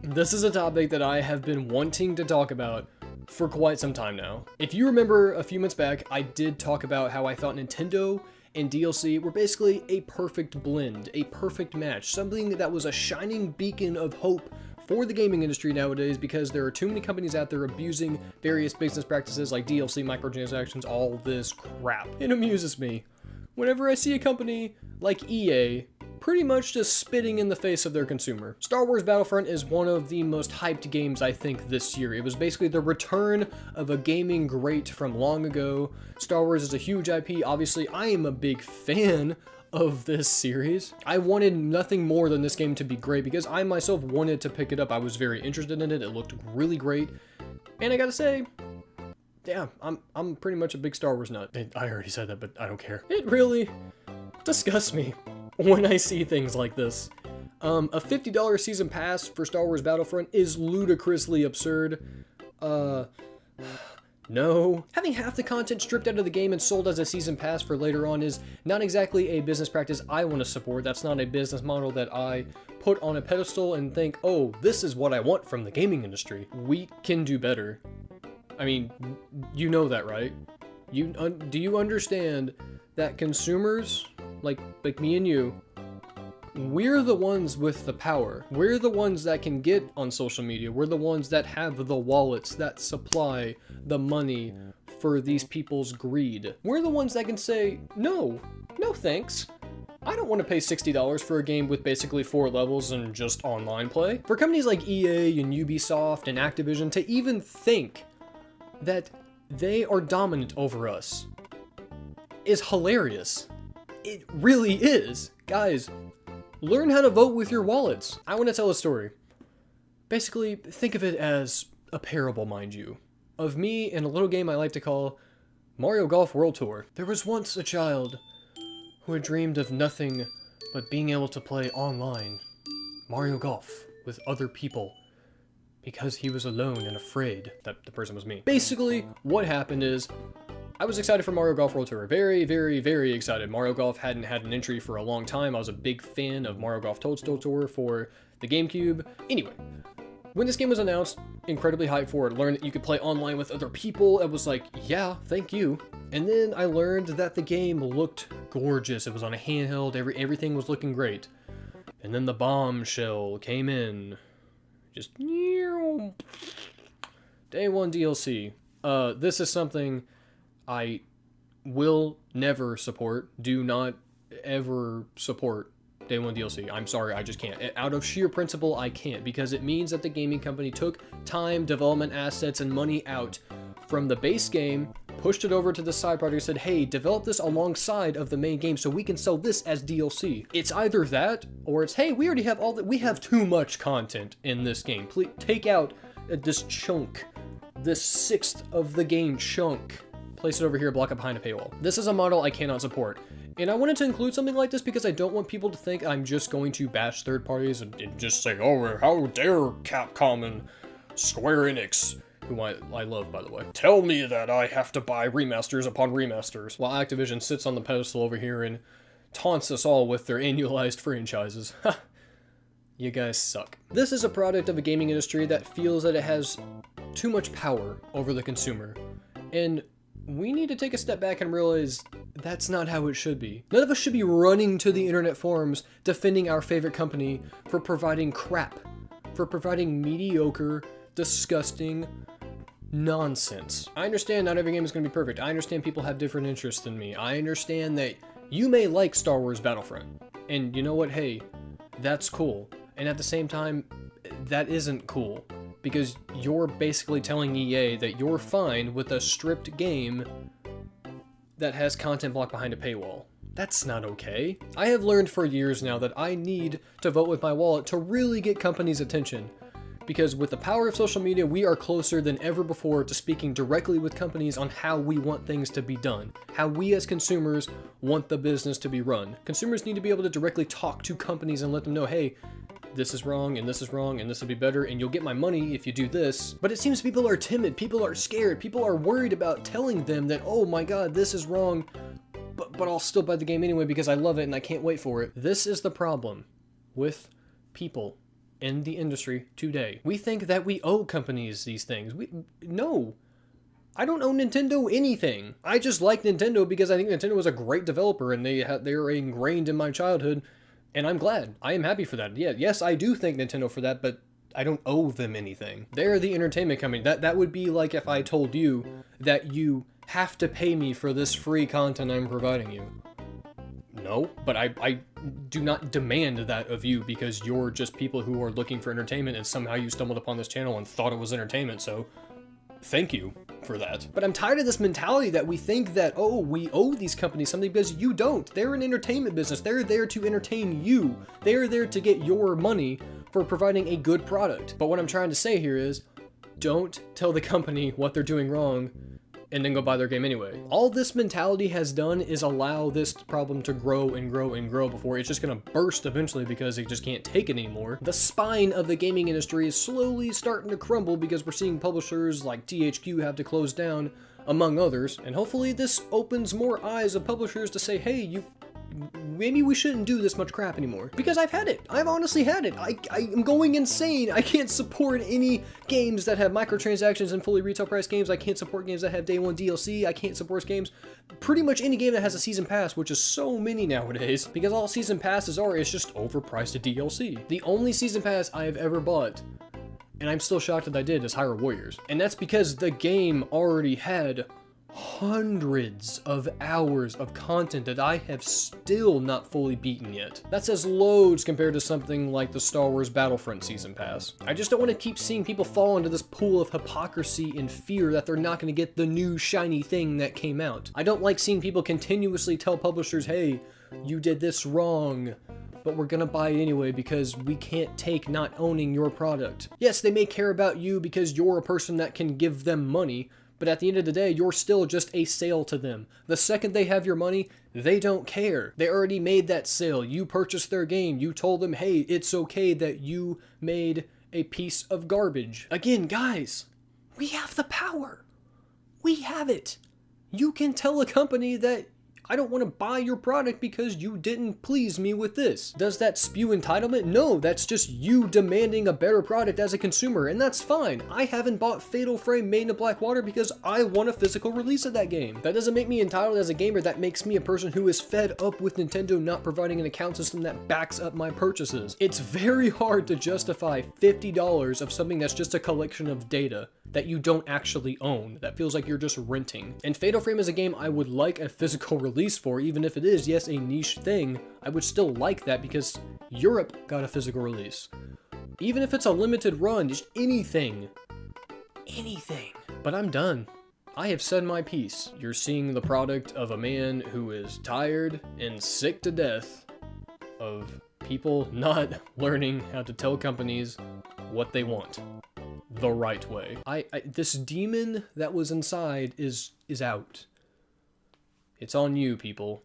This is a topic that I have been wanting to talk about for quite some time now. If you remember a few months back, I did talk about how I thought Nintendo and DLC were basically a perfect blend, a perfect match, something that was a shining beacon of hope for the gaming industry nowadays, because there are too many companies out there abusing various business practices like DLC, microtransactions, all this crap. It amuses me whenever I see a company like EA pretty much just spitting in the face of their consumer. Star Wars Battlefront is one of the most hyped games, I think, this year. It was basically the return of a gaming great from long ago. Star Wars is a huge IP. Obviously, I am a big fan of this series. I wanted nothing more than this game to be great because I myself wanted to pick it up. I was very interested in it. It looked really great. And I gotta say, yeah, I'm pretty much a big Star Wars nut. I already said that, but I don't care. It really disgusts me when I see things like this. A $50 season pass for Star Wars Battlefront is ludicrously absurd. No. Having half the content stripped out of the game and sold as a season pass for later on is not exactly a business practice I want to support. That's not a business model that I put on a pedestal and think, oh, this is what I want from the gaming industry. We can do better. I mean, you know that, right? Do you understand that consumers, like me and you, we're the ones with the power. We're the ones that can get on social media. We're the ones that have the wallets that supply the money for these people's greed. We're the ones that can say, no thanks. I don't want to pay $60 for a game with basically 4 levels and just online play. For companies like EA and Ubisoft and Activision to even think that they are dominant over us is hilarious. It really is. Guys, learn how to vote with your wallets. I want to tell a story. Basically, think of it as a parable, mind you, of me in a little game I like to call Mario Golf World Tour. There was once a child who had dreamed of nothing but being able to play online Mario Golf with other people because he was alone and afraid that the person was me. Basically, what happened is I was excited for Mario Golf World Tour. Very, very, very excited. Mario Golf hadn't had an entry for a long time. I was a big fan of Mario Golf Toadstool Tour for the GameCube. Anyway, when this game was announced, incredibly hyped for it. Learned that you could play online with other people. I was like, yeah, thank you. And then I learned that the game looked gorgeous. It was on a handheld. Everything was looking great. And then the bombshell came in. Just day one DLC. This is something I will never support. Do not ever support Day 1 DLC. I'm sorry, I just can't. Out of sheer principle, I can't, because it means that the gaming company took time, development assets, and money out from the base game, pushed it over to the side project, said, hey, develop this alongside of the main game so we can sell this as DLC. It's either that, or it's, hey, we already have all that. We have too much content in this game. Please take out this chunk, this 1/6 of the game chunk. Place it over here, block it behind a paywall. This is a model I cannot support. And I wanted to include something like this because I don't want people to think I'm just going to bash third parties and just say, oh, how dare Capcom and Square Enix, who I love, by the way, tell me that I have to buy remasters upon remasters, while Activision sits on the pedestal over here and taunts us all with their annualized franchises. Ha! You guys suck. This is a product of a gaming industry that feels that it has too much power over the consumer. And we need to take a step back and realize that's not how it should be. None of us should be running to the internet forums defending our favorite company for providing crap, for providing mediocre, disgusting nonsense. I understand not every game is going to be perfect. I understand people have different interests than me. I understand that you may like Star Wars Battlefront. And you know what? Hey, that's cool. And at the same time, that isn't cool. Because you're basically telling EA that you're fine with a stripped game that has content blocked behind a paywall. That's not okay. I have learned for years now that I need to vote with my wallet to really get companies' attention. Because with the power of social media, we are closer than ever before to speaking directly with companies on how we want things to be done. How we as consumers want the business to be run. Consumers need to be able to directly talk to companies and let them know, hey, this is wrong, and this is wrong, and this will be better, and you'll get my money if you do this. But it seems people are timid, people are scared, people are worried about telling them that, oh my god, this is wrong, but I'll still buy the game anyway because I love it and I can't wait for it. This is the problem with people. in the industry today. We think that we owe companies these things. No. I don't owe Nintendo anything. I just like Nintendo because I think Nintendo was a great developer and they're ingrained in my childhood, and I'm glad. I am happy for that. Yeah, yes, I do thank Nintendo for that, but I don't owe them anything. They're the entertainment company. That would be like if I told you that you have to pay me for this free content I'm providing you. No, but I do not demand that of you because you're just people who are looking for entertainment and somehow you stumbled upon this channel and thought it was entertainment, so thank you for that. But I'm tired of this mentality that we think that, oh, we owe these companies something because you don't. They're an entertainment business. They're there to entertain you. They're there to get your money for providing a good product. But what I'm trying to say here is, don't tell the company what they're doing wrong and then go buy their game anyway. All this mentality has done is allow this problem to grow and grow and grow before it's just gonna burst eventually because it just can't take it anymore. The spine of the gaming industry is slowly starting to crumble because we're seeing publishers like THQ have to close down, among others, and hopefully this opens more eyes of publishers to say, hey, maybe we shouldn't do this much crap anymore. Because I've had it. I've honestly had it. I am going insane. I can't support any games that have microtransactions and fully retail price games. I can't support games that have day one DLC. I can't support games. Pretty much any game that has a season pass, which is so many nowadays, because all season passes are is just overpriced DLC. The only season pass I have ever bought, and I'm still shocked that I did, is Hyrule Warriors. And that's because the game already had hundreds of hours of content that I have still not fully beaten yet. That says loads compared to something like the Star Wars Battlefront Season Pass. I just don't want to keep seeing people fall into this pool of hypocrisy and fear that they're not going to get the new shiny thing that came out. I don't like seeing people continuously tell publishers, hey, you did this wrong, but we're gonna buy it anyway because we can't take not owning your product. Yes, they may care about you because you're a person that can give them money, but at the end of the day, you're still just a sale to them. The second they have your money, they don't care. They already made that sale. You purchased their game. You told them, hey, it's okay that you made a piece of garbage. Again, guys, we have the power. We have it. You can tell a company that I don't want to buy your product because you didn't please me with this. Does that spew entitlement? No, that's just you demanding a better product as a consumer, and that's fine. I haven't bought Fatal Frame Maiden of Blackwater because I want a physical release of that game. That doesn't make me entitled as a gamer. That makes me a person who is fed up with Nintendo not providing an account system that backs up my purchases. It's very hard to justify $50 of something that's just a collection of data that you don't actually own. That feels like you're just renting. And Fatal Frame is a game I would like a physical release for, even if it is, yes, a niche thing. I would still like that because Europe got a physical release. Even if it's a limited run, just anything. Anything. But I'm done. I have said my piece. You're seeing the product of a man who is tired and sick to death of people not learning how to tell companies what they want the right way. This demon that was inside is out. It's on you, people.